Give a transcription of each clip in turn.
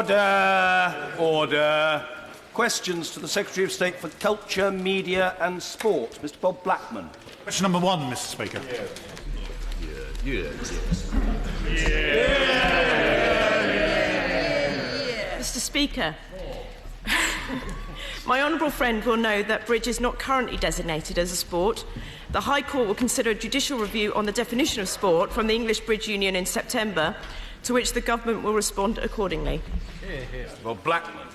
Order! Order! Questions to the Secretary of State for Culture, Media and Sport, Mr Bob Blackman. Question number 1, Mr Speaker. Mr Speaker, my honourable friend will know that bridge is not currently designated as a sport. The High Court will consider a judicial review on the definition of sport from the English Bridge Union in September, to which the Government will respond accordingly. Mr Bob Blackman.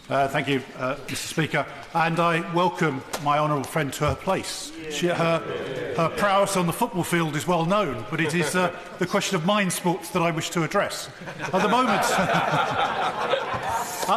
Thank you, Mr Speaker. And I welcome my honourable friend to her place. Her prowess on the football field is well known, but it is the question of mind sports that I wish to address. At the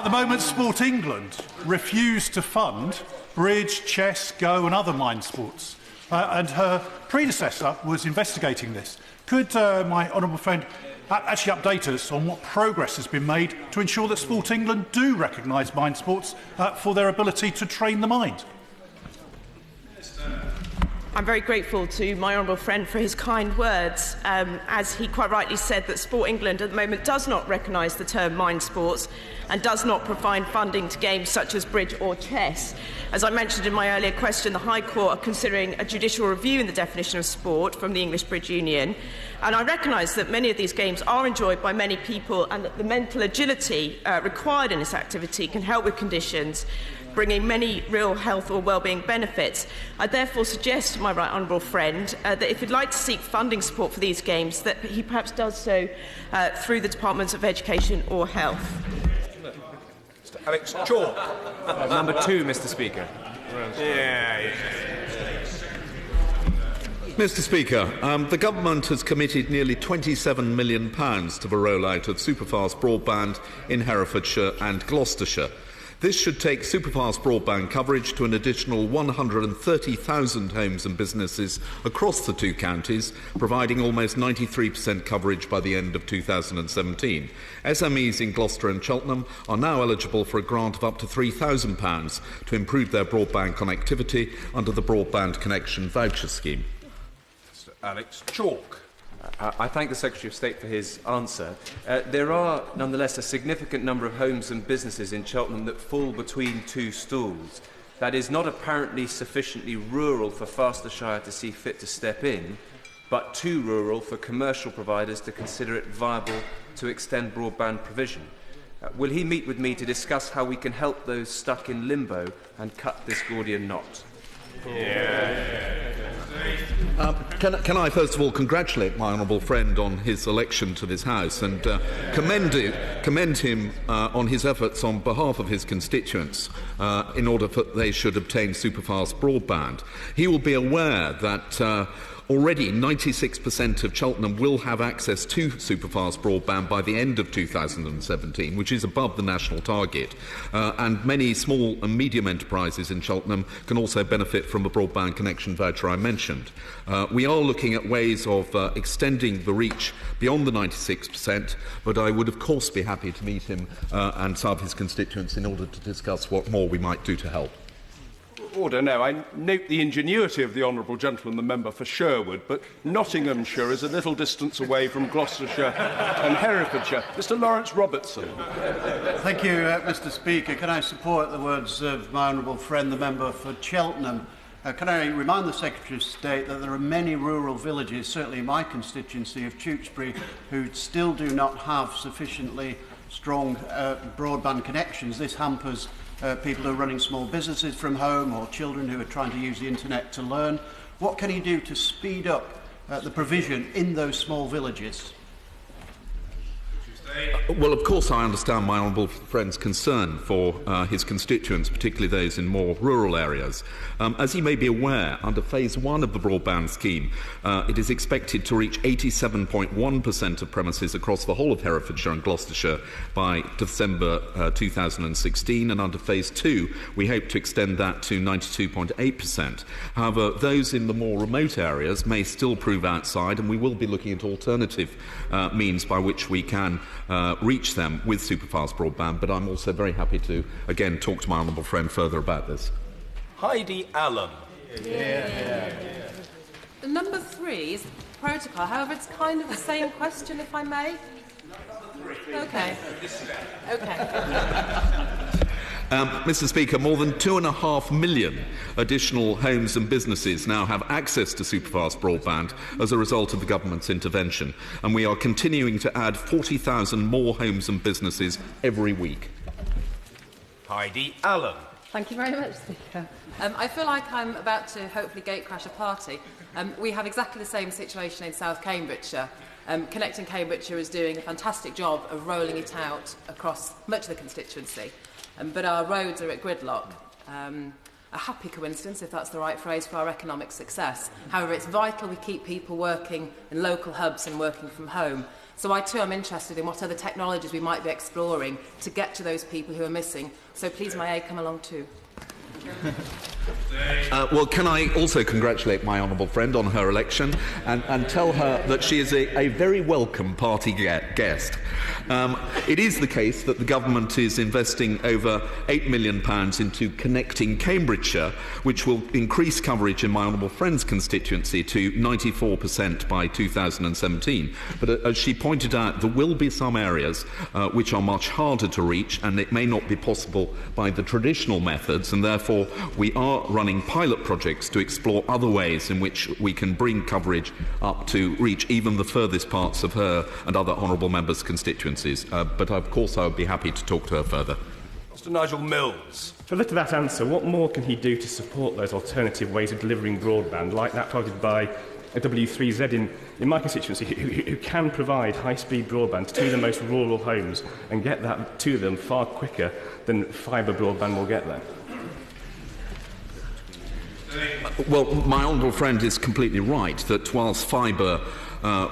moment, Sport England refused to fund bridge, chess, go and other mind sports. And her predecessor was investigating this. Could my honourable friend actually update us on what progress has been made to ensure that Sport England do recognise mind sports for their ability to train the mind? I'm very grateful to my honourable friend for his kind words. As he quite rightly said, that Sport England at the moment does not recognise the term mind sports and does not provide funding to games such as bridge or chess. As I mentioned in my earlier question, the High Court are considering a judicial review in the definition of sport from the English Bridge Union. And I recognise that many of these games are enjoyed by many people and that the mental agility required in this activity can help with conditions, bringing many real health or wellbeing benefits. I therefore suggest to my right honourable friend that if he'd like to seek funding support for these games, that he perhaps does so through the Departments of Education or Health. Mr Alex Chalk. Number 2, Mr Speaker. Mr Speaker, the Government has committed nearly £27 million to the rollout of superfast broadband in Herefordshire and Gloucestershire. This should take superfast broadband coverage to an additional 130,000 homes and businesses across the 2 counties, providing almost 93% coverage by the end of 2017. SMEs in Gloucester and Cheltenham are now eligible for a grant of up to £3,000 to improve their broadband connectivity under the Broadband Connection Voucher Scheme. Mr Alex Chalk. I thank the Secretary of State for his answer. There are, nonetheless, a significant number of homes and businesses in Cheltenham that fall between 2 stools. That is not apparently sufficiently rural for Gloucestershire to see fit to step in, but too rural for commercial providers to consider it viable to extend broadband provision. Will he meet with me to discuss how we can help those stuck in limbo and cut this Gordian knot? Can I first of all congratulate my honourable friend on his election to this House and commend him on his efforts on behalf of his constituents in order that they should obtain superfast broadband. He will be aware that already 96% of Cheltenham will have access to superfast broadband by the end of 2017, which is above the national target. And many small and medium enterprises in Cheltenham can also benefit from the broadband connection voucher I mentioned. We are looking at ways of extending the reach beyond the 96%, but I would of course be happy to meet him and some of his constituents in order to discuss what more we might do to help. Order. No, I note the ingenuity of the honourable gentleman, the member for Sherwood, but Nottinghamshire is a little distance away from Gloucestershire and Herefordshire. Mr Laurence Robertson. Thank you, Mr Speaker. Can I support the words of my honourable friend, the member for Cheltenham? Can I remind the Secretary of State that there are many rural villages, certainly in my constituency of Tewkesbury, who still do not have sufficiently strong broadband connections. This hampers people who are running small businesses from home or children who are trying to use the internet to learn. What can he do to speed up the provision in those small villages? Well, of course, I understand my honourable friend's concern for his constituents, particularly those in more rural areas. As he may be aware, under Phase 1 of the broadband scheme, it is expected to reach 87.1% of premises across the whole of Herefordshire and Gloucestershire by December 2016, and under Phase 2, we hope to extend that to 92.8%. However, those in the more remote areas may still prove outside, and we will be looking at alternative means by which we can reach them with superfast broadband, but I'm also very happy to, again, talk to my honourable friend further about this. Heidi Allen. Number 3 is protocol. However, it's kind of the same question, if I may. Okay. Mr. Speaker, more than 2.5 million additional homes and businesses now have access to superfast broadband as a result of the government's intervention, and we are continuing to add 40,000 more homes and businesses every week. Heidi Allen. Thank you very much, Speaker. I feel like I'm about to hopefully gatecrash a party. We have exactly the same situation in South Cambridgeshire. Connecting Cambridgeshire is doing a fantastic job of rolling it out across much of the constituency. But our roads are at gridlock. A happy coincidence, if that's the right phrase, for our economic success. However, it's vital we keep people working in local hubs and working from home. So I too am interested in what other technologies we might be exploring to get to those people who are missing. So please, may I come along too? Well, can I also congratulate my honourable friend on her election and tell her that she is a very welcome party guest. It is the case that the government is investing over £8 million into connecting Cambridgeshire, which will increase coverage in my honourable friend's constituency to 94% by 2017. But as she pointed out, there will be some areas which are much harder to reach, and it may not be possible by the traditional methods, and therefore we are running pilot projects to explore other ways in which we can bring coverage up to reach even the furthest parts of her and other honourable members' constituencies. But of course I would be happy to talk to her further. Mr. Nigel Mills. To look to that answer, what more can he do to support those alternative ways of delivering broadband, like that targeted by a W3Z in my constituency, who can provide high-speed broadband to the most rural homes and get that to them far quicker than fibre broadband will get them? Well, my honourable friend is completely right that whilst fibre,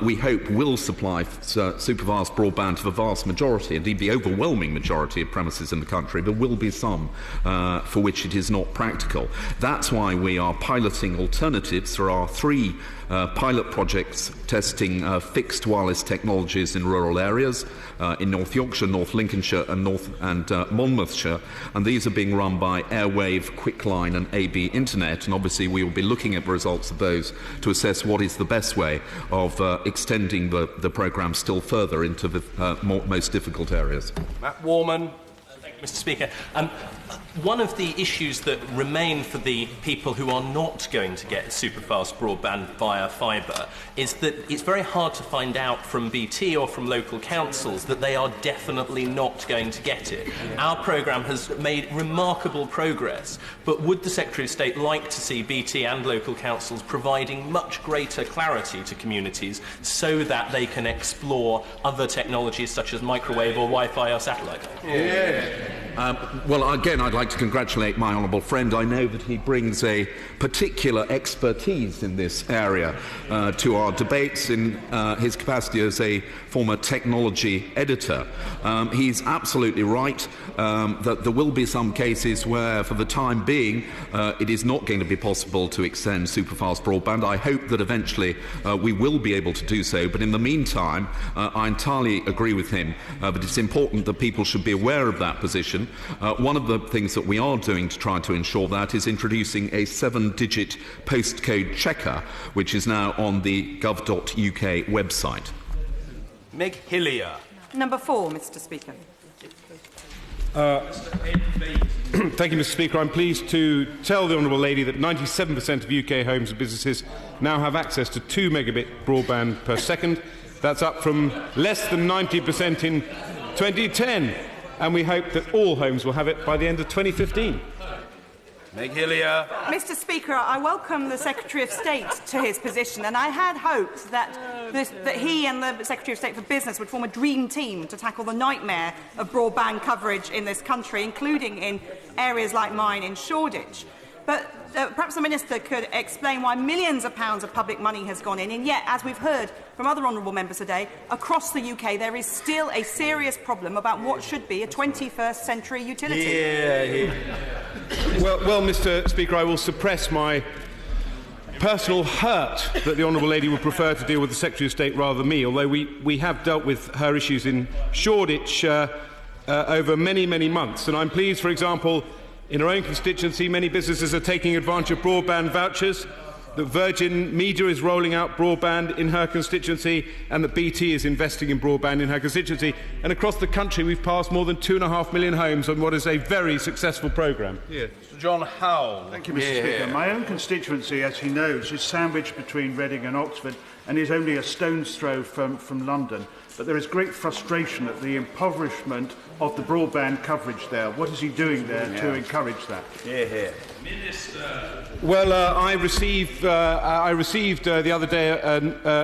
we hope, will supply superfast broadband to the vast majority, indeed the overwhelming majority of premises in the country, there will be some for which it is not practical. That's why we are piloting alternatives. There are 3 pilot projects testing fixed wireless technologies in rural areas in North Yorkshire, North Lincolnshire and Monmouthshire, and these are being run by Airwave, Quickline and AB Internet, and obviously we will be looking at the results of those to assess what is the best way of extending the programme still further into the most difficult areas. Matt Warman. Thank you, Mr. Speaker. One of the issues that remain for the people who are not going to get superfast broadband via fibre is that it's very hard to find out from BT or from local councils that they are definitely not going to get it. Our programme has made remarkable progress, but would the Secretary of State like to see BT and local councils providing much greater clarity to communities so that they can explore other technologies such as microwave or Wi-Fi or satellite? Well, again, I'd like to congratulate my honourable friend. I know that he brings a particular expertise in this area to our debates in his capacity as a former technology editor. He's absolutely right that there will be some cases where, for the time being, it is not going to be possible to extend superfast broadband. I hope that eventually we will be able to do so, but in the meantime, I entirely agree with him that it's important that people should be aware of that position. One of the things that we are doing to try to ensure that is introducing a 7-digit postcode checker, which is now on the gov.uk website. Meg Hillier. Number 4, Mr. Speaker. Thank you, Mr. Speaker. I'm pleased to tell the Honourable Lady that 97% of UK homes and businesses now have access to 2 megabit broadband per second. That's up from less than 90% in 2010. And we hope that all homes will have it by the end of 2015. Meg Hillier. Mr. Speaker, I welcome the Secretary of State to his position, and I had hoped that he and the Secretary of State for Business would form a dream team to tackle the nightmare of broadband coverage in this country, including in areas like mine in Shoreditch. But perhaps the Minister could explain why millions of pounds of public money has gone in, and yet, as we've heard from other honourable members today, across the UK there is still a serious problem about what should be a 21st century utility. Well, Mr. Speaker, I will suppress my personal hurt that the Honourable Lady would prefer to deal with the Secretary of State rather than me, although we have dealt with her issues in Shoreditch over many, many months. And I'm pleased, for example, in our own constituency, many businesses are taking advantage of broadband vouchers. that Virgin Media is rolling out broadband in her constituency and that BT is investing in broadband in her constituency. And across the country, we've passed more than 2.5 million homes on what is a very successful programme. Yeah. John Howell. Thank you, Mr. Speaker. My own constituency, as he knows, is sandwiched between Reading and Oxford and is only a stone's throw from London. But there is great frustration at the impoverishment of the broadband coverage there. What is he doing there to encourage that? Minister. Well, I received the other day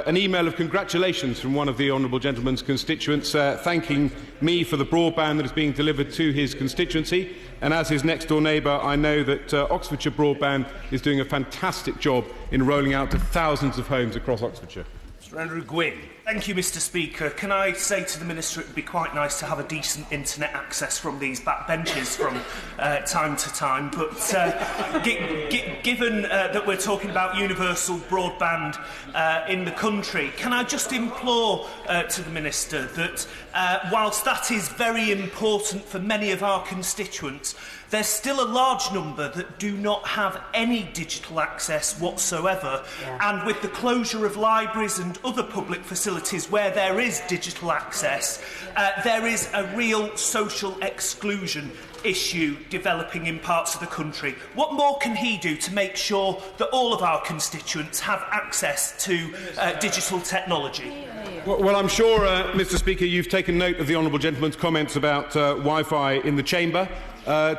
an email of congratulations from one of the honourable gentleman's constituents thanking me for the broadband that is being delivered to his constituency. And as his next-door neighbour, I know that Oxfordshire Broadband is doing a fantastic job in rolling out to thousands of homes across Oxfordshire. Mr. Andrew Gwynn. Thank you, Mr. Speaker. Can I say to the Minister it would be quite nice to have a decent internet access from these backbenches from time to time, but given that we're talking about universal broadband in the country, can I just implore to the Minister that whilst that is very important for many of our constituents, there's still a large number that do not have any digital access whatsoever, and with the closure of libraries and other public facilities where there is digital access, there is a real social exclusion issue developing in parts of the country. What more can he do to make sure that all of our constituents have access to digital technology? Well, I'm sure, Mr. Speaker, you've taken note of the honourable gentleman's comments about Wi-Fi in the chamber.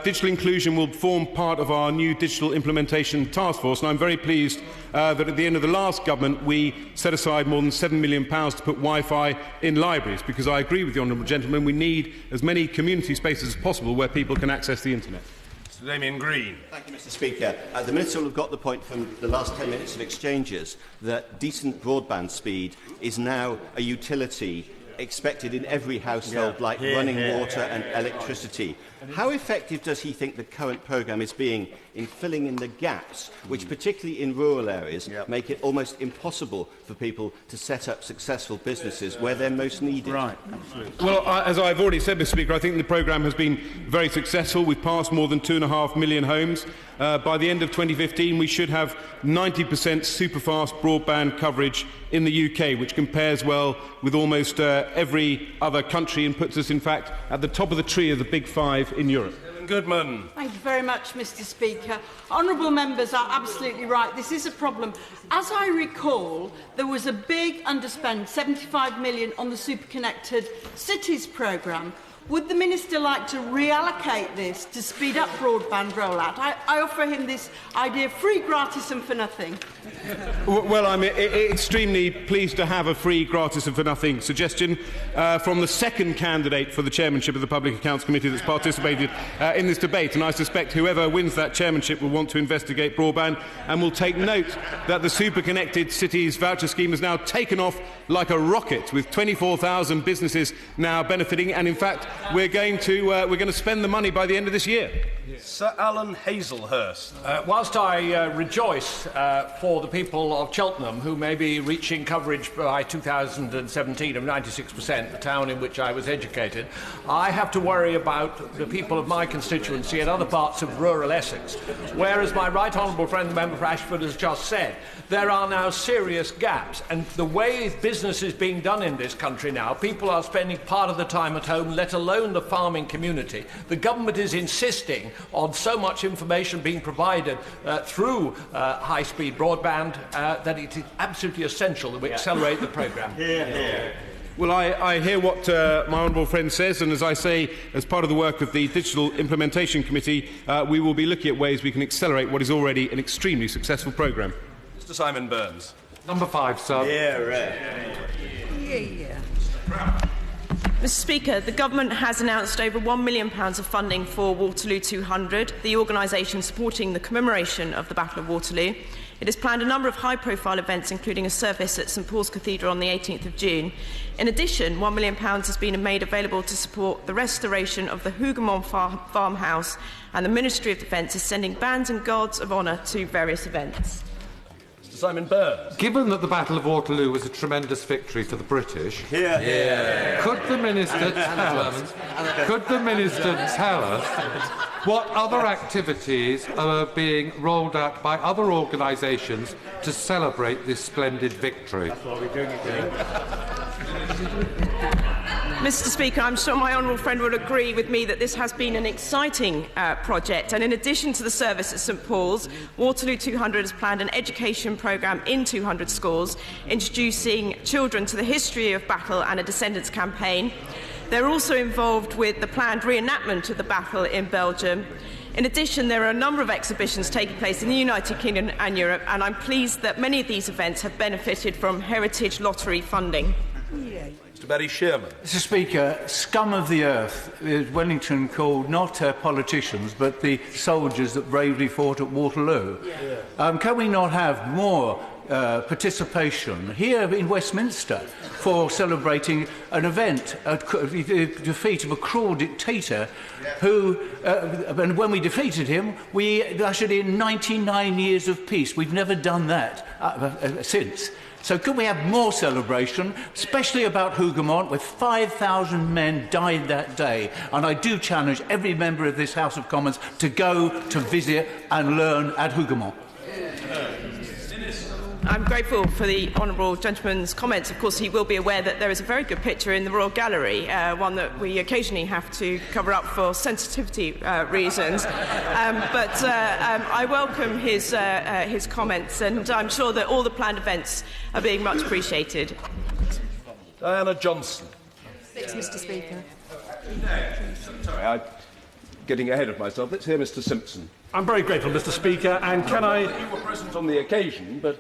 Digital inclusion will form part of our new digital implementation task force, and I'm very pleased that at the end of the last government we set aside more than £7 million to put Wi-Fi in libraries, because I agree with the honourable gentleman, we need as many community spaces as possible where people can access the internet. Mr. Damien Green. Thank you, Mr. Speaker. The Minister will have got the point from the last 10 minutes of exchanges that decent broadband speed is now a utility expected in every household, like running water and electricity. How effective does he think the current programme is being in filling in the gaps, which particularly in rural areas make it almost impossible for people to set up successful businesses where they're most needed? Right. Well, as I've already said, Mr. Speaker, I think the programme has been very successful. We've passed more than 2.5 million homes. By the end of 2015, we should have 90% superfast broadband coverage in the UK, which compares well with almost every other country and puts us, in fact, at the top of the tree of the big five in Europe. Goodman. Thank you very much, Mr. Speaker. Honourable members are absolutely right. This is a problem. As I recall, there was a big underspend, £75 million, on the Superconnected Cities programme. Would the Minister like to reallocate this to speed up broadband rollout? I offer him this idea free, gratis and for nothing. Well, I'm extremely pleased to have a free, gratis and for nothing suggestion from the second candidate for the chairmanship of the Public Accounts Committee that's participated in this debate, and I suspect whoever wins that chairmanship will want to investigate broadband and will take note that the Superconnected Cities voucher scheme has now taken off like a rocket, with 24,000 businesses now benefiting, and in fact we're going to spend the money by the end of this year. Sir Alan Hazelhurst. Whilst I rejoice for the people of Cheltenham, who may be reaching coverage by 2017 of 96%, the town in which I was educated, I have to worry about the people of my constituency and other parts of rural Essex, where, as my right honourable friend, the member for Ashford, has just said, there are now serious gaps. And the way business is being done in this country now, people are spending part of the time at home, let alone the farming community. The government is insisting on so much information being provided through high-speed broadband that it is absolutely essential that we accelerate the programme. Well, I hear what my honourable friend says, and as I say, as part of the work of the Digital Implementation Committee, we will be looking at ways we can accelerate what is already an extremely successful programme. Mr. Simon Burns. Number 5, sir. Mr. Speaker, the Government has announced over £1 million of funding for Waterloo 200, the organisation supporting the commemoration of the Battle of Waterloo. It has planned a number of high-profile events, including a service at St Paul's Cathedral on the 18th of June. In addition, £1 million has been made available to support the restoration of the Hougoumont farmhouse, and the Ministry of Defence is sending bands and guards of honour to various events. Simon Burns. Given that the Battle of Waterloo was a tremendous victory for the British, could the Minister tell us What other activities are being rolled out by other organisations to celebrate this splendid victory? That's what we're doing again. Mr. Speaker, I'm sure my honourable friend would agree with me that this has been an exciting project, and in addition to the service at St Paul's, Waterloo 200 has planned an education programme in 200 schools, introducing children to the history of battle and a descendants campaign. They're also involved with the planned reenactment of the battle in Belgium. In addition, there are a number of exhibitions taking place in the United Kingdom and Europe, and I'm pleased that many of these events have benefited from heritage lottery funding. Mr. Barry Sherman. Mr. Speaker, scum of the earth is Wellington called not politicians but the soldiers that bravely fought at Waterloo. Can we not have more participation here in Westminster for celebrating an event, the defeat of a cruel dictator who, and when we defeated him, we ushered in 99 years of peace. We've never done that since. So could we have more celebration, especially about Hougoumont, where 5,000 men died that day? And I do challenge every member of this House of Commons to go to visit and learn at Hougoumont. I'm grateful for the honourable gentleman's comments. Of course, he will be aware that there is a very good picture in the Royal Gallery, one that we occasionally have to cover up for sensitivity reasons. But I welcome his comments, and I'm sure that all the planned events are being much appreciated. Diana Johnson. 6, Mr. Speaker. Sorry, I'm getting ahead of myself. Let's hear Mr. Simpson. I'm very grateful, Mr. Speaker, and can I... You were present on the occasion, but...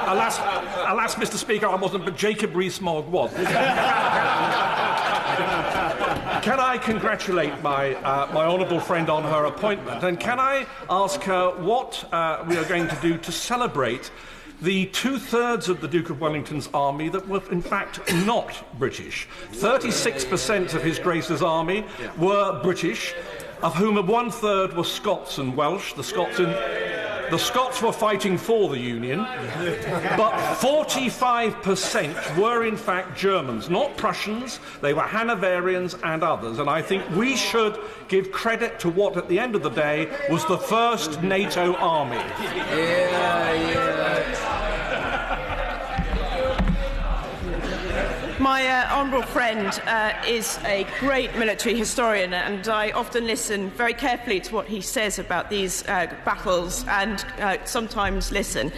alas, Mr. Speaker, I wasn't, but Jacob Rees-Mogg was. Can I congratulate my honourable friend on her appointment, and can I ask her what we are going to do to celebrate the 2/3 of the Duke of Wellington's army that were, in fact, not British. 36% of His Grace's army were British, of whom 1/3 were Scots and Welsh. The Scots were fighting for the Union, but 45% were, in fact, Germans, not Prussians. They were Hanoverians and others, and I think we should give credit to what, at the end of the day, was the first NATO army. My honourable friend is a great military historian, and I often listen very carefully to what he says about these battles, and sometimes listen.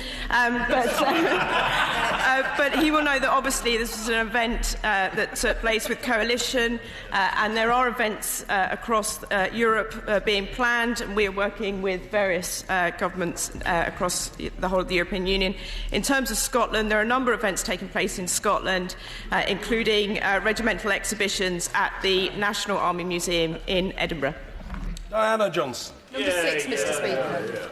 But he will know that obviously this is an event that took place with coalition, and there are events across Europe being planned, and we are working with various governments across the whole of the European Union. In terms of Scotland, there are a number of events taking place in Scotland, including regimental exhibitions at the National Army Museum in Edinburgh. Diana Johnson. Number 6, Mr. Speaker.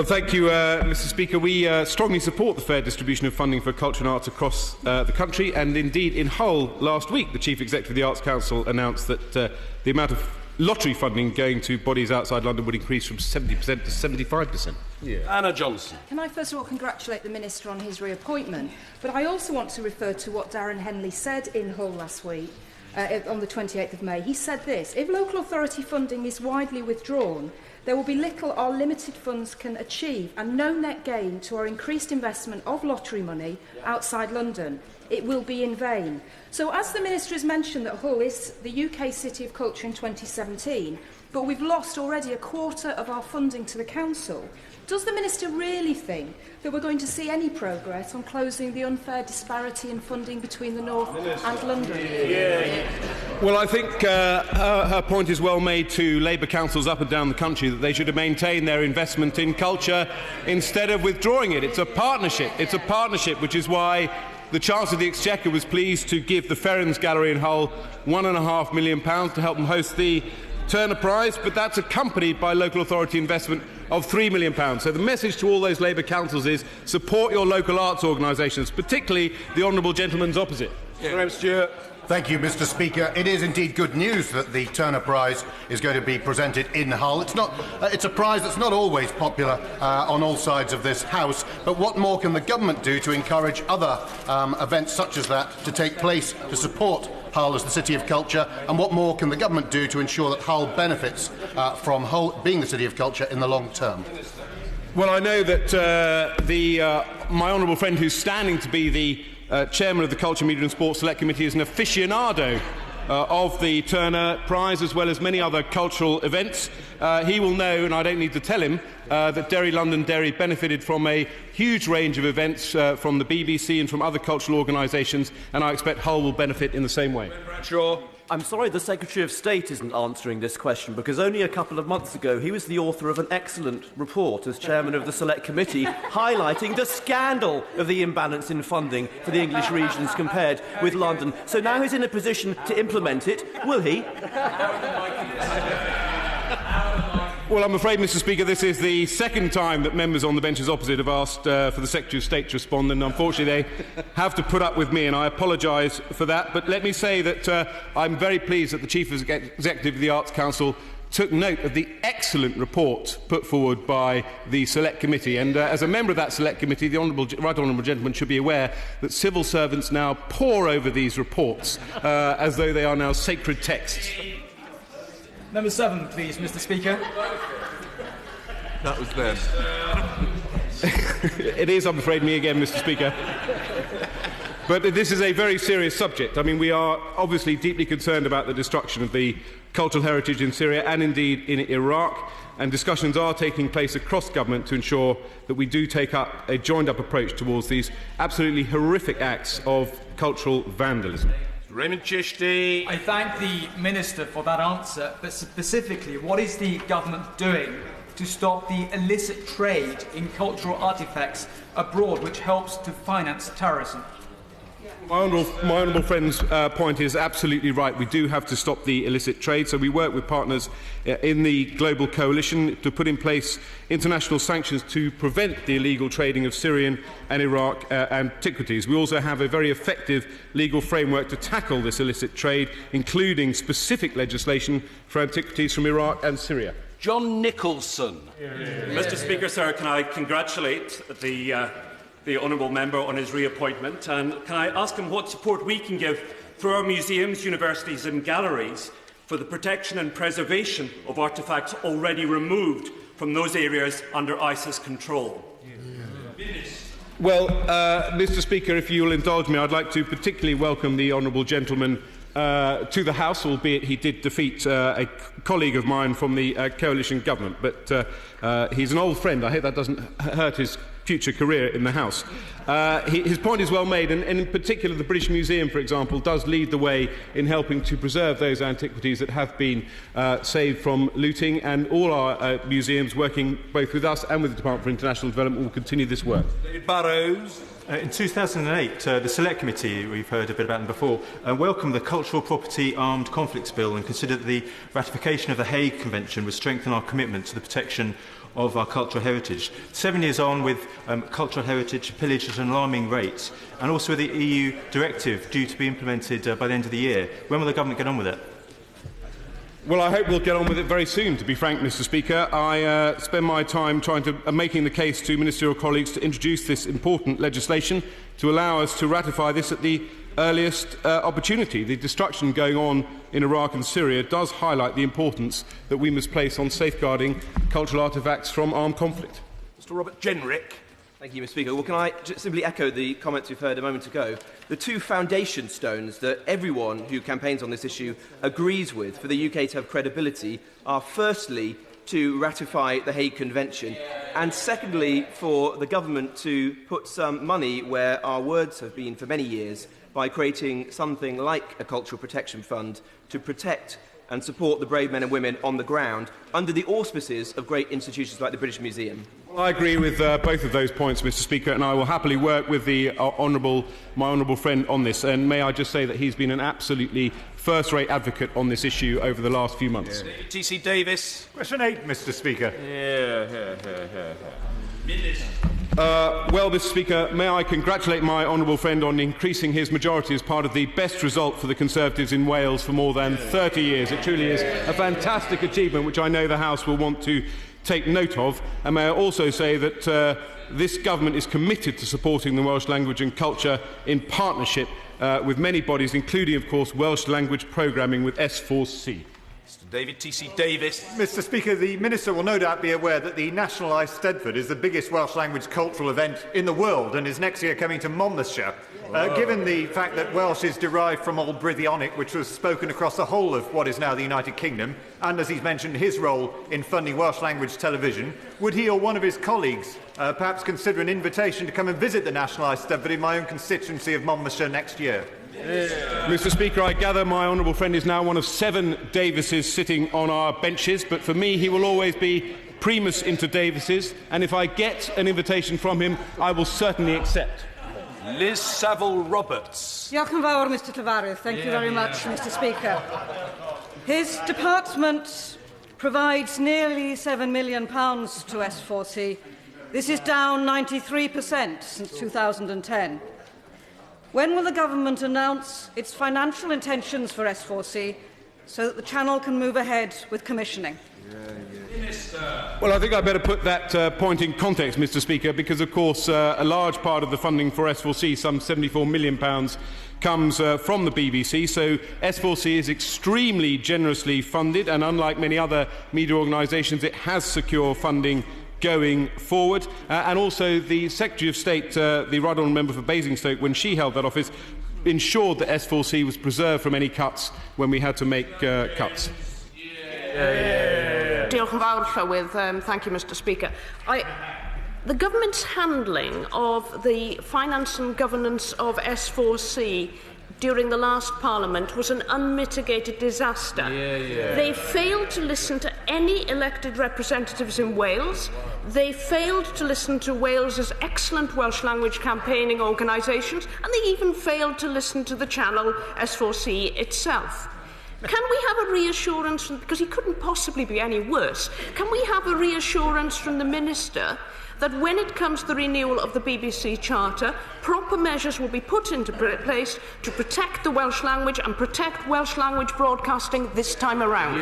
Thank you, Mr. Speaker. We strongly support the fair distribution of funding for culture and arts across the country, and indeed in Hull last week the Chief Executive of the Arts Council announced that the amount of lottery funding going to bodies outside London would increase from 70% to 75%. Anna Johnson. Can I first of all congratulate the Minister on his reappointment, but I also want to refer to what Darren Henley said in Hull last week, on the 28th of May. He said this: if local authority funding is widely withdrawn, there will be little or limited funds can achieve and no net gain to our increased investment of lottery money outside London. It will be in vain. So, as the Minister has mentioned that Hull is the UK City of Culture in 2017, but we've lost already 1/4 of our funding to the Council, does the Minister really think that we're going to see any progress on closing the unfair disparity in funding between the North and London? Well, I think her point is well made to Labour councils up and down the country, that they should maintain their investment in culture instead of withdrawing it. It's a partnership. It's a partnership, which is why the Chancellor of the Exchequer was pleased to give the Ferrens Gallery in Hull £1.5 million to help them host the Turner Prize, but that's accompanied by local authority investment of £3 million. So the message to all those Labour councils is support your local arts organisations, particularly the honourable gentleman's opposite. Graham Stewart. Thank you, Mr. Speaker. It is indeed good news that the Turner Prize is going to be presented in Hull. It's a prize that's not always popular on all sides of this House, but what more can the government do to encourage other events such as that to take place to support Hull as the City of Culture, and what more can the government do to ensure that Hull benefits from Hull being the City of Culture in the long term? Well, I know that my honourable friend who's standing to be the Chairman of the Culture, Media and Sports Select Committee is an aficionado of the Turner Prize as well as many other cultural events. He will know, and I don't need to tell him, that London Derry benefited from a huge range of events from the BBC and from other cultural organisations, and I expect Hull will benefit in the same way. Sure. I'm sorry the Secretary of State isn't answering this question, because only a couple of months ago he was the author of an excellent report as Chairman of the Select Committee highlighting the scandal of the imbalance in funding for the English regions compared with London. So now he's in a position to implement it. Will he? Well, I'm afraid, Mr. Speaker, this is the second time that members on the benches opposite have asked for the Secretary of State to respond, and unfortunately they have to put up with me, and I apologise for that. But let me say that I'm very pleased that the Chief Executive of the Arts Council took note of the excellent report put forward by the Select Committee. And as a member of that Select Committee, the Right Honourable Gentleman should be aware that civil servants now pore over these reports as though they are now sacred texts. Number 7, please, Mr. Speaker. That was them. It is, I'm afraid, me again, Mr. Speaker. But this is a very serious subject. I mean, we are obviously deeply concerned about the destruction of the cultural heritage in Syria and indeed in Iraq, and discussions are taking place across government to ensure that we do take up a joined-up approach towards these absolutely horrific acts of cultural vandalism. Raymond Chishti. I thank the Minister for that answer, but specifically, what is the government doing to stop the illicit trade in cultural artefacts abroad, which helps to finance terrorism? My honourable friend's point is absolutely right. We do have to stop the illicit trade, so we work with partners in the global coalition to put in place international sanctions to prevent the illegal trading of Syrian and Iraq antiquities. We also have a very effective legal framework to tackle this illicit trade, including specific legislation for antiquities from Iraq and Syria. John Nicholson. Mr. Speaker, sir, can I congratulate the honourable member on his reappointment, and can I ask him what support we can give through our museums, universities and galleries for the protection and preservation of artefacts already removed from those areas under ISIS control? Well, Mr. Speaker, if you will indulge me, I'd like to particularly welcome the honourable gentleman to the House, albeit he did defeat a colleague of mine from the coalition government. But he's an old friend. I hope that doesn't hurt his future career in the House. His point is well made, and in particular the British Museum, for example, does lead the way in helping to preserve those antiquities that have been saved from looting, and all our museums, working both with us and with the Department for International Development, will continue this work. David Burrows. In 2008, the Select Committee, we've heard a bit about them before, welcomed the Cultural Property Armed Conflicts Bill and considered the ratification of the Hague Convention would strengthen our commitment to the protection of our cultural heritage. 7 years on, with cultural heritage pillaged at an alarming rate, and also with the EU directive due to be implemented by the end of the year, when will the government get on with it? Well, I hope we'll get on with it very soon, to be frank, Mr. Speaker. I spend my time making the case to ministerial colleagues to introduce this important legislation to allow us to ratify this at the earliest opportunity. The destruction going on in Iraq and Syria does highlight the importance that we must place on safeguarding cultural artefacts from armed conflict. Mr. Robert Jenrick. Thank you, Mr. Speaker. Well, can I just simply echo the comments we've heard a moment ago? The two foundation stones that everyone who campaigns on this issue agrees with for the UK to have credibility are, firstly, to ratify the Hague Convention, and secondly, for the government to put some money where our words have been for many years by creating something like a cultural protection fund to protect and support the brave men and women on the ground under the auspices of great institutions like the British Museum. Well, I agree with both of those points, Mr. Speaker, and I will happily work with my honourable friend on this. And may I just say that he's been an absolutely first-rate advocate on this issue over the last few months. T.C. Davis. Question 8, Mr. Speaker. Well, Mr. Speaker, may I congratulate my honourable friend on increasing his majority as part of the best result for the Conservatives in Wales for more than 30 years. It truly is a fantastic achievement, which I know the House will want to take note of. And may I also say that this government is committed to supporting the Welsh language and culture in partnership with many bodies, including, of course, Welsh language programming with S4C. David T.C. Davis. Mr. Speaker, the Minister will no doubt be aware that the National Eisteddfod is the biggest Welsh language cultural event in the world and is next year coming to Monmouthshire. Given the fact that Welsh is derived from Old Brythionic, which was spoken across the whole of what is now the United Kingdom, and as he's mentioned, his role in funding Welsh language television, would he or one of his colleagues perhaps consider an invitation to come and visit the National Eisteddfod in my own constituency of Monmouthshire next year? Mr. Speaker, I gather my honourable friend is now one of 7 Davises sitting on our benches, but for me he will always be primus inter Davises, and if I get an invitation from him, I will certainly accept. Liz Saville-Roberts. Diolch yn fawr, Mr. Llefarydd. Thank you very much, Mr. Speaker. His department provides nearly £7 million to S4C. This is down 93% since 2010. When will the government announce its financial intentions for S4C so that the channel can move ahead with commissioning? Well, I think I'd better put that point in context, Mr. Speaker, because, of course, a large part of the funding for S4C, some £74 million, comes from the BBC, so S4C is extremely generously funded, and unlike many other media organisations, it has secure funding going forward. And also the Secretary of State, the Right Honourable Member for Basingstoke, when she held that office, ensured that S4C was preserved from any cuts when we had to make cuts. Diolch yn fawr, Llywydd. Thank you, Mr. Speaker. The government's handling of the finance and governance of S4C during the last Parliament was an unmitigated disaster. They failed to listen to any elected representatives in Wales. They failed to listen to Wales's excellent Welsh language campaigning organisations, and they even failed to listen to the channel S4C itself. Can we have a reassurance, because he couldn't possibly be any worse, can we have a reassurance from the Minister that when it comes to the renewal of the BBC Charter, proper measures will be put into place to protect the Welsh language and protect Welsh language broadcasting this time around?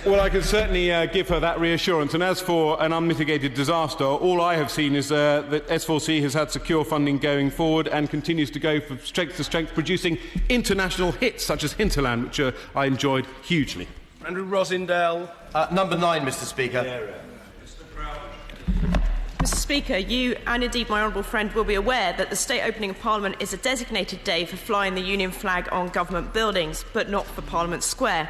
Well, I can certainly give her that reassurance. And as for an unmitigated disaster, all I have seen is that S4C has had secure funding going forward and continues to go from strength to strength, producing international hits such as Hinterland, which I enjoyed hugely. Andrew Rosindale. Number 9, Mr. Speaker. Mr. Speaker, you and indeed my honourable friend will be aware that the state opening of Parliament is a designated day for flying the Union flag on government buildings, but not for Parliament Square.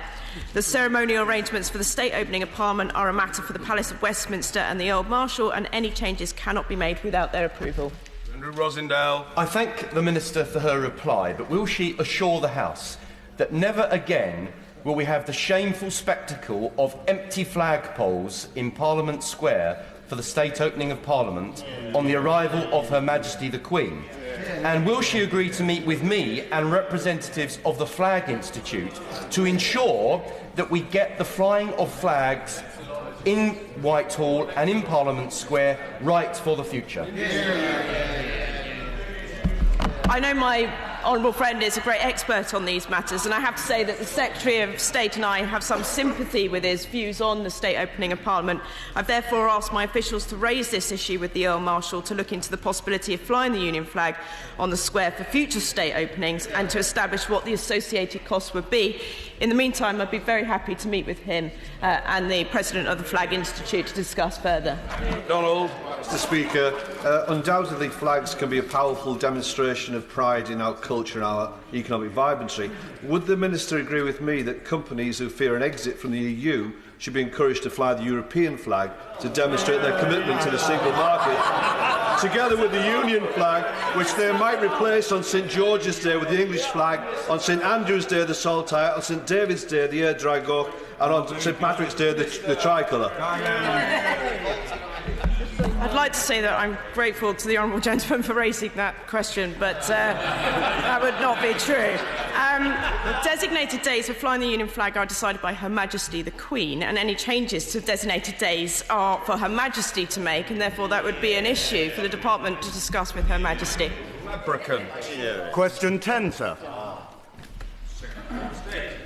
The ceremonial arrangements for the state opening of Parliament are a matter for the Palace of Westminster and the Earl Marshal, and any changes cannot be made without their approval. Andrew Rosindale. I thank the Minister for her reply, but will she assure the House that never again will we have the shameful spectacle of empty flagpoles in Parliament Square for the state opening of Parliament on the arrival of Her Majesty the Queen? And will she agree to meet with me and representatives of the Flag Institute to ensure that we get the flying of flags in Whitehall and in Parliament Square right for the future? I know my honourable friend is a great expert on these matters, and I have to say that the Secretary of State and I have some sympathy with his views on the state opening of Parliament. I've therefore asked my officials to raise this issue with the Earl Marshal to look into the possibility of flying the Union flag on the square for future state openings and to establish what the associated costs would be. In the meantime, I'd be very happy to meet with him and the President of the Flag Institute to discuss further. Donald. Mr. Speaker, undoubtedly flags can be a powerful demonstration of pride in our culture and our economic vibrancy. Would the Minister agree with me that companies who fear an exit from the EU should be encouraged to fly the European flag to demonstrate their commitment to the single market, together with the Union flag, which they might replace on St George's Day with the English flag, on St Andrew's Day the saltire, on St David's Day the Air Dragog, and on St Patrick's Day the tricolour? I'd like to say that I'm grateful to the honourable gentleman for raising that question, but that would not be true. Designated days for flying the Union flag are decided by Her Majesty the Queen, and any changes to designated days are for Her Majesty to make, and therefore that would be an issue for the Department to discuss with Her Majesty. Applicant. Question 10, sir.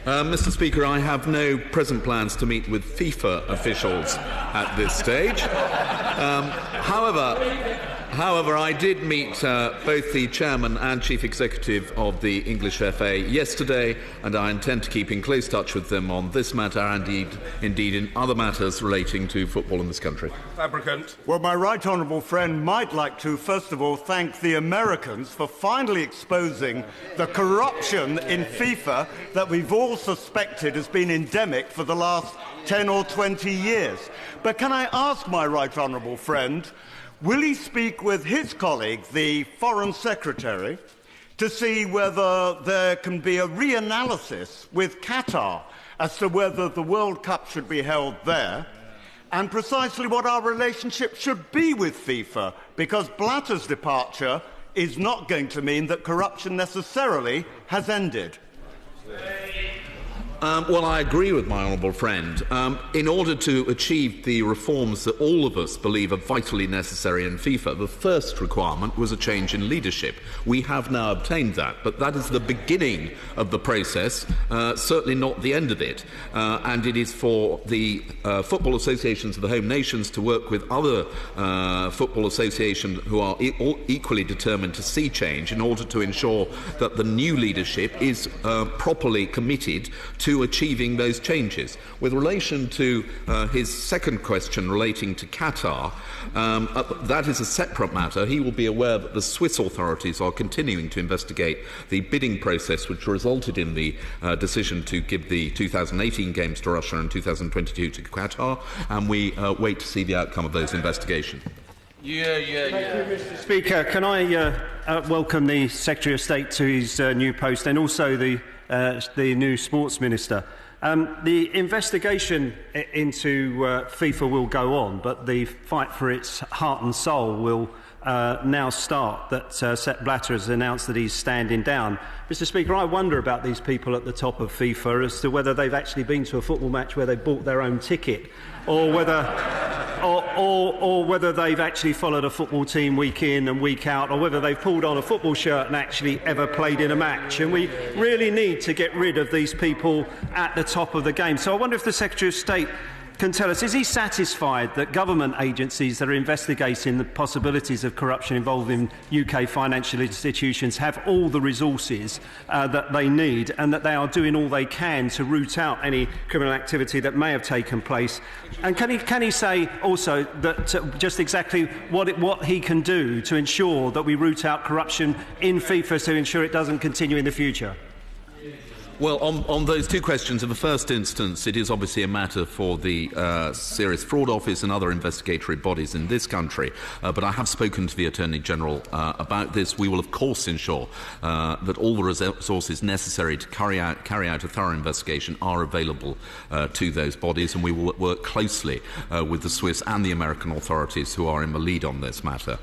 Mr. Speaker, I have no present plans to meet with FIFA officials at this stage. However, I did meet both the Chairman and Chief Executive of the English FA yesterday, and I intend to keep in close touch with them on this matter and indeed in other matters relating to football in this country. Applicant. Well, my right honourable friend might like to, first of all, thank the Americans for finally exposing the corruption in FIFA that we've all suspected has been endemic for the last 10 or 20 years. But can I ask my right honourable friend, will he speak with his colleague, the Foreign Secretary, to see whether there can be a reanalysis with Qatar as to whether the World Cup should be held there, and precisely what our relationship should be with FIFA, because Blatter's departure is not going to mean that corruption necessarily has ended? Well, I agree with my honourable friend. In order to achieve the reforms that all of us believe are vitally necessary in FIFA, the first requirement was a change in leadership. We have now obtained that, but that is the beginning of the process, certainly not the end of it. And it is for the football associations of the home nations to work with other football associations who are equally determined to see change in order to ensure that the new leadership is properly committed to achieving those changes. With relation to his second question relating to Qatar, that is a separate matter. He will be aware that the Swiss authorities are continuing to investigate the bidding process which resulted in the decision to give the 2018 Games to Russia and 2022 to Qatar, and we wait to see the outcome of those investigations. Thank you, Mr. Speaker. Can I welcome the Secretary of State to his new post, and also the new Sports Minister. The investigation into FIFA will go on, but the fight for its heart and soul will now start, that Sepp Blatter has announced that he's standing down. Mr. Speaker, I wonder about these people at the top of FIFA as to whether they've actually been to a football match where they bought their own ticket, or whether they've actually followed a football team week in and week out, or whether they've pulled on a football shirt and actually ever played in a match. And we really need to get rid of these people at the top of the game. So I wonder if the Secretary of State can tell us, is he satisfied that government agencies that are investigating the possibilities of corruption involving UK financial institutions have all the resources that they need, and that they are doing all they can to root out any criminal activity that may have taken place? And can he say also that just exactly what he can do to ensure that we root out corruption in FIFA to ensure it doesn't continue in the future? Well, on those two questions, in the first instance, it is obviously a matter for the Serious Fraud Office and other investigatory bodies in this country. But I have spoken to the Attorney General about this. We will, of course, ensure that all the resources necessary to carry out a thorough investigation are available to those bodies, and we will work closely with the Swiss and the American authorities who are in the lead on this matter.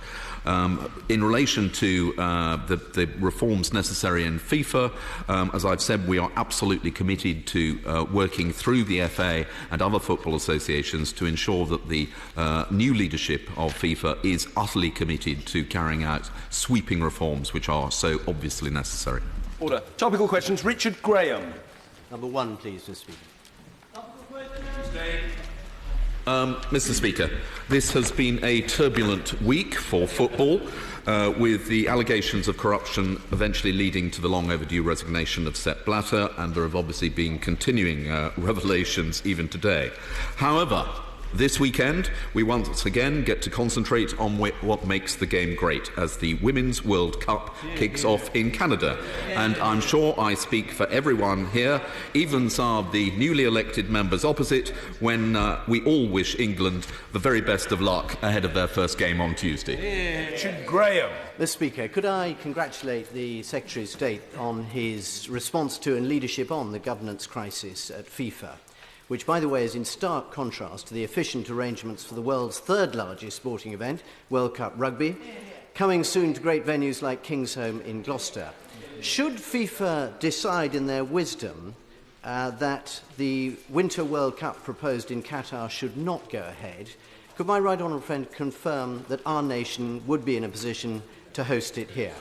In relation to the reforms necessary in FIFA, as I've said, we are absolutely committed to working through the FA and other football associations to ensure that the new leadership of FIFA is utterly committed to carrying out sweeping reforms which are so obviously necessary. Order. Topical questions. Richard Graham. Number one, please, Mr. Speaker. Mr. Speaker, this has been a turbulent week for football, with the allegations of corruption eventually leading to the long overdue resignation of Sepp Blatter, and there have obviously been continuing revelations even today. However, this weekend, we once again get to concentrate on what makes the game great, as the Women's World Cup kicks off in Canada. And I'm sure I speak for everyone here, even some of the newly elected members opposite, when we all wish England the very best of luck ahead of their first game on Tuesday. Richard Graham. Mr. Speaker, could I congratulate the Secretary of State on his response to and leadership on the governance crisis at FIFA, which, by the way, is in stark contrast to the efficient arrangements for the world's third largest sporting event, World Cup Rugby, coming soon to great venues like Kingsholm in Gloucester. Should FIFA decide in their wisdom that the Winter World Cup proposed in Qatar should not go ahead, could my right honourable friend confirm that our nation would be in a position to host it here?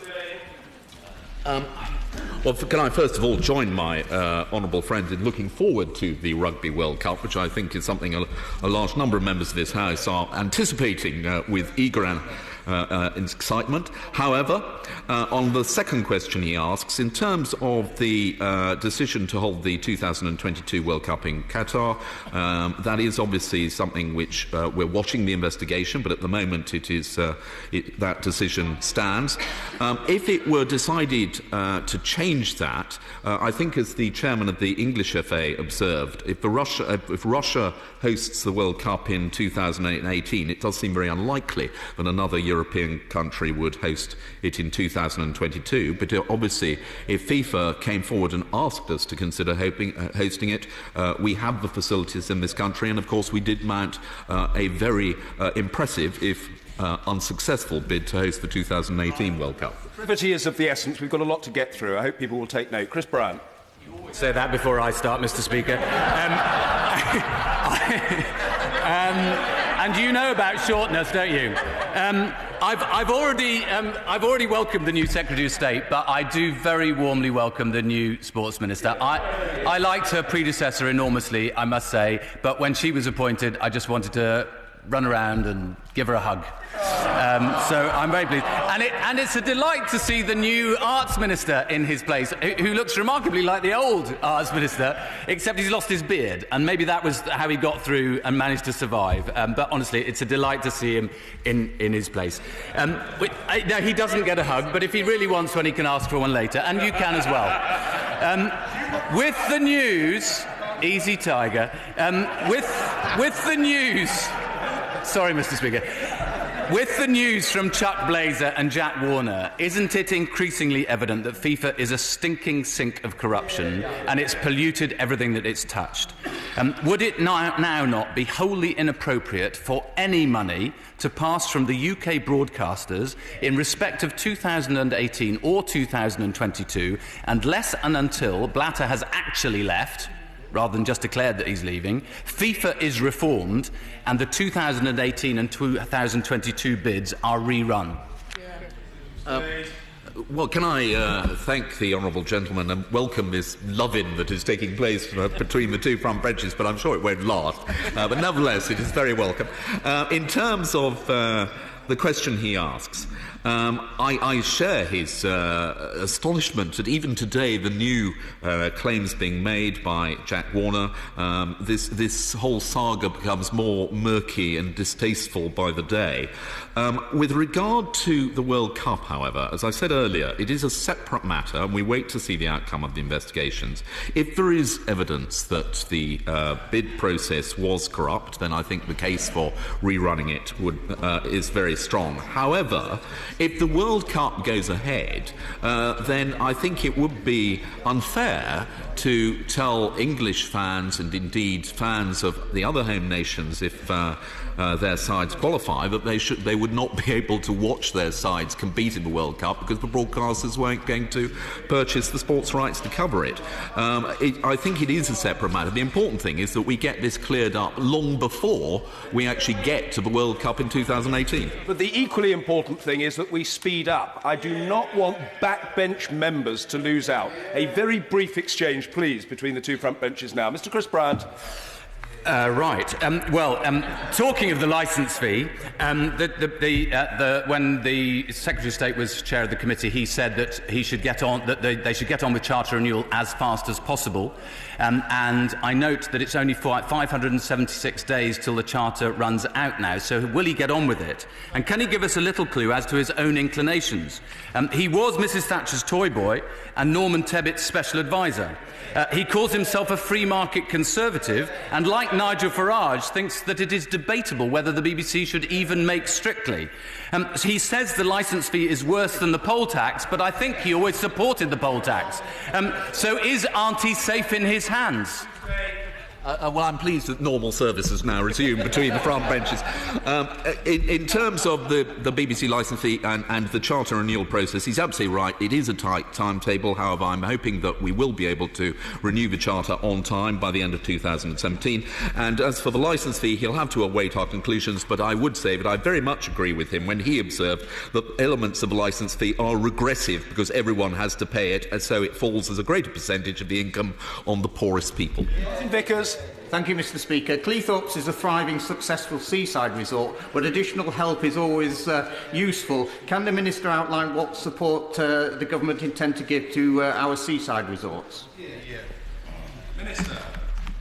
Well, can I first of all join my honourable friend in looking forward to the Rugby World Cup, which I think is something a large number of members of this House are anticipating with eager excitement. However, on the second question he asks, in terms of the decision to hold the 2022 World Cup in Qatar, that is obviously something which we're watching the investigation, but at the moment it is that decision stands. If it were decided to change that, I think, as the chairman of the English FA observed, if Russia hosts the World Cup in 2018, it does seem very unlikely that another European country would host it in 2022. But obviously, if FIFA came forward and asked us to consider hosting it, we have the facilities in this country, and of course we did mount a very impressive, if unsuccessful, bid to host the 2018 World Cup. Brevity is of the essence. We've got a lot to get through. I hope people will take note. Chris Brown. Say that before I start, Mr. Speaker. And you know about shortness, don't you? I've already welcomed the new Secretary of State, but I do very warmly welcome the new Sports Minister. I liked her predecessor enormously, I must say, but when she was appointed, I just wanted to run around and give her a hug. So I'm very pleased. And it's a delight to see the new Arts Minister in his place, who looks remarkably like the old Arts Minister, except he's lost his beard. And maybe that was how he got through and managed to survive. But honestly, it's a delight to see him in his place. No, he doesn't get a hug, but if he really wants one, he can ask for one later. And you can as well. With the news... Easy, Tiger. With the news... Sorry, Mr. Speaker. With the news from Chuck Blazer and Jack Warner, isn't it increasingly evident that FIFA is a stinking sink of corruption and it's polluted everything that it's touched? Would it now not be wholly inappropriate for any money to pass from the UK broadcasters in respect of 2018 or 2022 unless and until Blatter has actually left, rather than just declared that he's leaving, FIFA is reformed and the 2018 and 2022 bids are rerun? Well, can I thank the honourable gentleman and welcome this love-in that is taking place between the two front benches, but I'm sure it won't last. But nevertheless, it is very welcome. In terms of the question he asks, I share his astonishment that even today the new claims being made by Jack Warner, this whole saga becomes more murky and distasteful by the day. With regard to the World Cup, however, as I said earlier, it is a separate matter and we wait to see the outcome of the investigations. If there is evidence that the bid process was corrupt, then I think the case for rerunning it is very strong. However, if the World Cup goes ahead, then I think it would be unfair to tell English fans and indeed fans of the other home nations, if their sides qualify, that they would not be able to watch their sides compete in the World Cup because the broadcasters weren't going to purchase the sports rights to cover it. I think it is a separate matter. The important thing is that we get this cleared up long before we actually get to the World Cup in 2018. But the equally important thing is that we speed up. I do not want backbench members to lose out. A very brief exchange, please, between the two front benches now. Mr. Chris Bryant. Right. Talking of the licence fee, when the Secretary of State was chair of the committee, he said that he should get on, that they should get on with charter renewal as fast as possible. And I note that it's only 576 days till the charter runs out now. So will he get on with it? And can he give us a little clue as to his own inclinations? He was Mrs. Thatcher's toy boy and Norman Tebbett's special advisor. He calls himself a free market conservative and, like Nigel Farage, thinks that it is debatable whether the BBC should even make Strictly. He says the licence fee is worse than the poll tax, but I think he always supported the poll tax. So is Auntie safe in his hands? Well, I'm pleased that normal service has now resumed between the front benches. In terms of the BBC licence fee and the charter renewal process, he's absolutely right. It is a tight timetable. However, I'm hoping that we will be able to renew the charter on time by the end of 2017. And as for the licence fee, he'll have to await our conclusions, but I would say that I very much agree with him when he observed that elements of the licence fee are regressive because everyone has to pay it, and so it falls as a greater percentage of the income on the poorest people. Vickers. Thank you, Mr. Speaker. Cleethorpes is a thriving, successful seaside resort, but additional help is always useful. Can the Minister outline what support the government intend to give to our seaside resorts? Minister.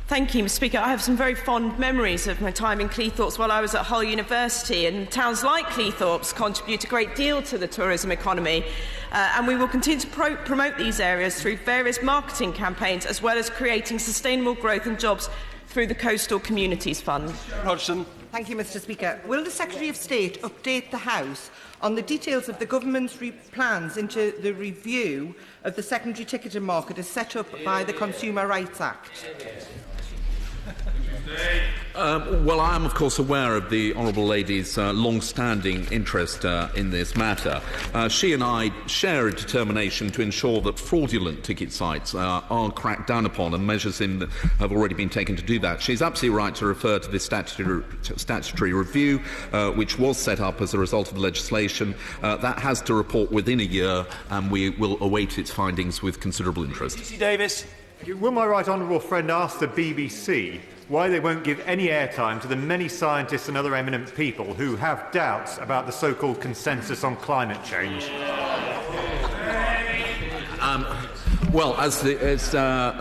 Thank you, Mr. Speaker. I have some very fond memories of my time in Cleethorpes while I was at Hull University, and towns like Cleethorpes contribute a great deal to the tourism economy, and we will continue to promote these areas through various marketing campaigns, as well as creating sustainable growth and jobs through the Coastal Communities Fund. Robertson. Thank you, Mr. Speaker. Will the Secretary of State update the House on the details of the government's plans into the review of the secondary ticketing market as set up by the Consumer Rights Act? Well, I am, of course, aware of the Honourable Lady's long-standing interest in this matter. She and I share a determination to ensure that fraudulent ticket sites are cracked down upon, and measures have already been taken to do that. She's absolutely right to refer to this statutory review, which was set up as a result of the legislation. That has to report within a year, and we will await its findings with considerable interest. Tracey Davis. Will my right honourable friend ask the BBC why they won't give any airtime to the many scientists and other eminent people who have doubts about the so-called consensus on climate change? Well, as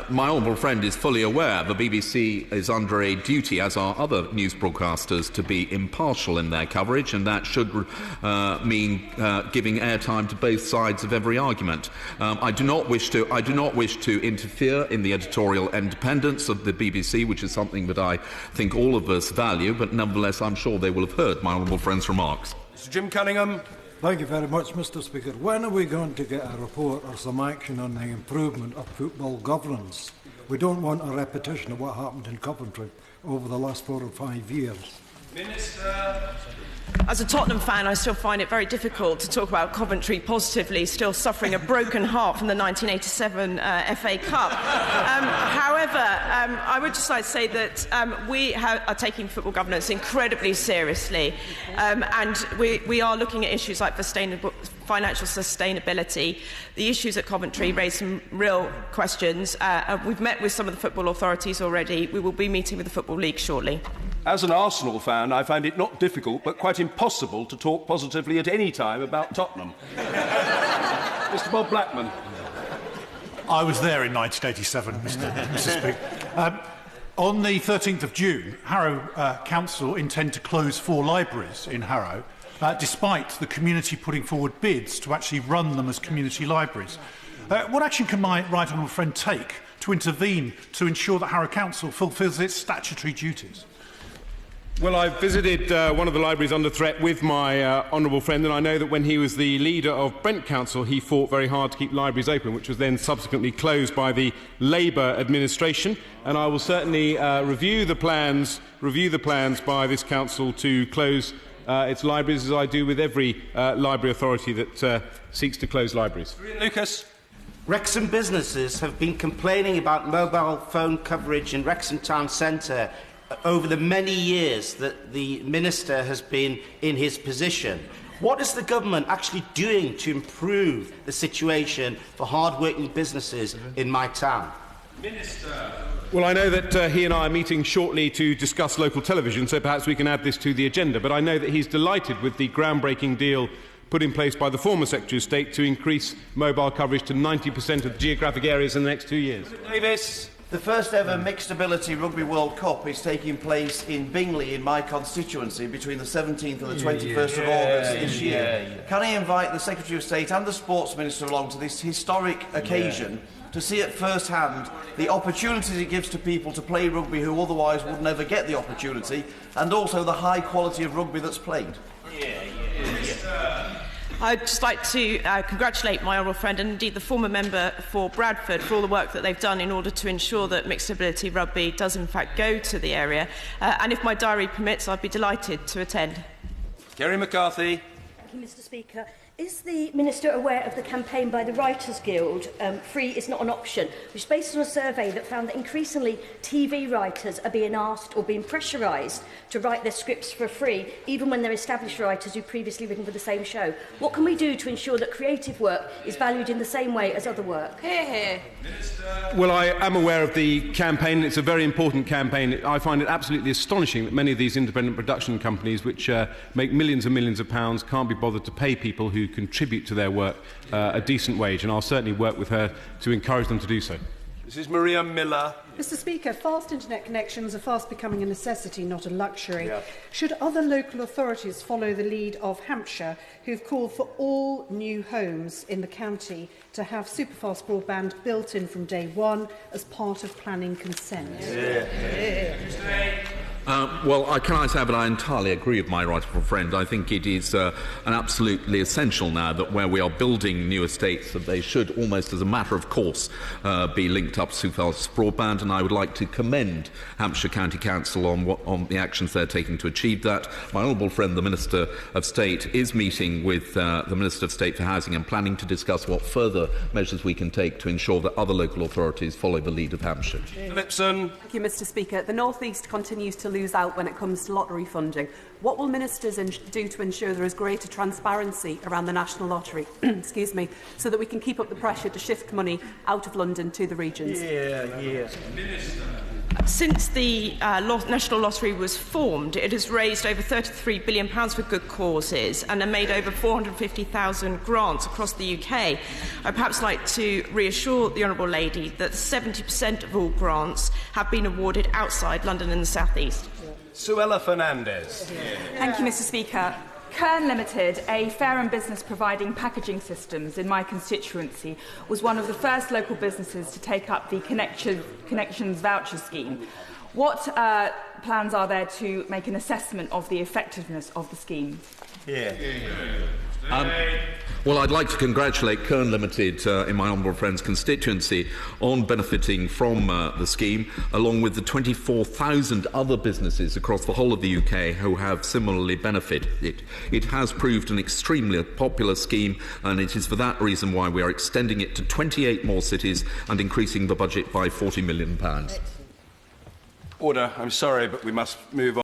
my honourable friend is fully aware, the BBC is under a duty, as are other news broadcasters, to be impartial in their coverage, and that should mean giving airtime to both sides of every argument. I do not wish to interfere in the editorial independence of the BBC, which is something that I think all of us value, but nevertheless I'm sure they will have heard my honourable friend's remarks. Sir Jim Cunningham. Thank you very much, Mr. Speaker. When are we going to get a report or some action on the improvement of football governance? We don't want a repetition of what happened in Coventry over the last 4 or 5 years. Minister. As a Tottenham fan, I still find it very difficult to talk about Coventry positively, still suffering a broken heart from the 1987 FA Cup. However, I would just like to say that we are taking football governance incredibly seriously, and we are looking at issues like financial sustainability. The issues at Coventry raise some real questions. We've met with some of the football authorities already. We will be meeting with the Football League shortly. As an Arsenal fan, I find it not difficult but quite impossible to talk positively at any time about Tottenham. Mr. Bob Blackman. I was there in 1987, Mr. Speaker. On the 13th of June, Harrow Council intend to close 4 libraries in Harrow, despite the community putting forward bids to actually run them as community libraries. What action can my right honourable friend take to intervene to ensure that Harrow Council fulfils its statutory duties? Well, I visited one of the libraries under threat with my honourable friend, and I know that when he was the leader of Brent Council, he fought very hard to keep libraries open, which was then subsequently closed by the Labour administration. And I will certainly review the plans by this council to close its libraries, as I do with every library authority that seeks to close libraries. Lucas. Wrexham businesses have been complaining about mobile phone coverage in Wrexham Town Centre over the many years that the Minister has been in his position. What is the government actually doing to improve the situation for hard-working businesses in my town? Minister. Well, I know that he and I are meeting shortly to discuss local television, so perhaps we can add this to the agenda. But I know that he's delighted with the groundbreaking deal put in place by the former Secretary of State to increase mobile coverage to 90% of geographic areas in the next 2 years. Davis. The first ever Mixed Ability Rugby World Cup is taking place in Bingley, in my constituency, between the 17th and the 21st of August this year. Can I invite the Secretary of State and the Sports Minister along to this historic occasion to see at first hand the opportunities it gives to people to play rugby who otherwise would never get the opportunity, and also the high quality of rugby that's played? I'd just like to congratulate my honourable friend and indeed the former member for Bradford for all the work that they've done in order to ensure that mixed ability rugby does in fact go to the area. And if my diary permits, I'd be delighted to attend. Kerry McCarthy. Thank you, Mr. Speaker. Is the Minister aware of the campaign by the Writers Guild, Free is Not an Option, which is based on a survey that found that increasingly TV writers are being asked or being pressurised to write their scripts for free, even when they're established writers who've previously written for the same show? What can we do to ensure that creative work is valued in the same way as other work? Hear, hear. Well, I am aware of the campaign. It's a very important campaign. I find it absolutely astonishing that many of these independent production companies, which make millions and millions of pounds, can't be bothered to pay people who contribute to their work a decent wage, and I'll certainly work with her to encourage them to do so. This is Maria Miller. Mr. Speaker, fast internet connections are fast becoming a necessity, not a luxury. Should other local authorities follow the lead of Hampshire, who've called for all new homes in the county to have superfast broadband built in from day one as part of planning consent? Well, can I say that I entirely agree with my right honourable friend. I think it is an absolutely essential now that where we are building new estates, that they should almost as a matter of course be linked up to superfast broadband, and I would like to commend Hampshire County Council on the actions they're taking to achieve that. My honourable friend, the Minister of State, is meeting with the Minister of State for Housing and Planning to discuss what further measures we can take to ensure that other local authorities follow the lead of Hampshire. Phillipson. Thank you, Mr. Speaker. The North East continues to lose out when it comes to lottery funding. What will ministers do to ensure there is greater transparency around the National Lottery, excuse me, so that we can keep up the pressure to shift money out of London to the regions? Since the National Lottery was formed, it has raised over £33 billion for good causes and made over 450,000 grants across the UK. I'd perhaps like to reassure the Honourable Lady that 70% of all grants have been awarded outside London and the South East. Suella Fernandez. Thank you, Mr. Speaker. Kern Limited, a firm business providing packaging systems in my constituency, was one of the first local businesses to take up the Connections voucher scheme. What plans are there to make an assessment of the effectiveness of the scheme? Well, I'd like to congratulate Kern Limited in my honourable friend's constituency on benefiting from the scheme, along with the 24,000 other businesses across the whole of the UK who have similarly benefited. It has proved an extremely popular scheme, and it is for that reason why we are extending it to 28 more cities and increasing the budget by £40 million. Order. I'm sorry, but we must move on.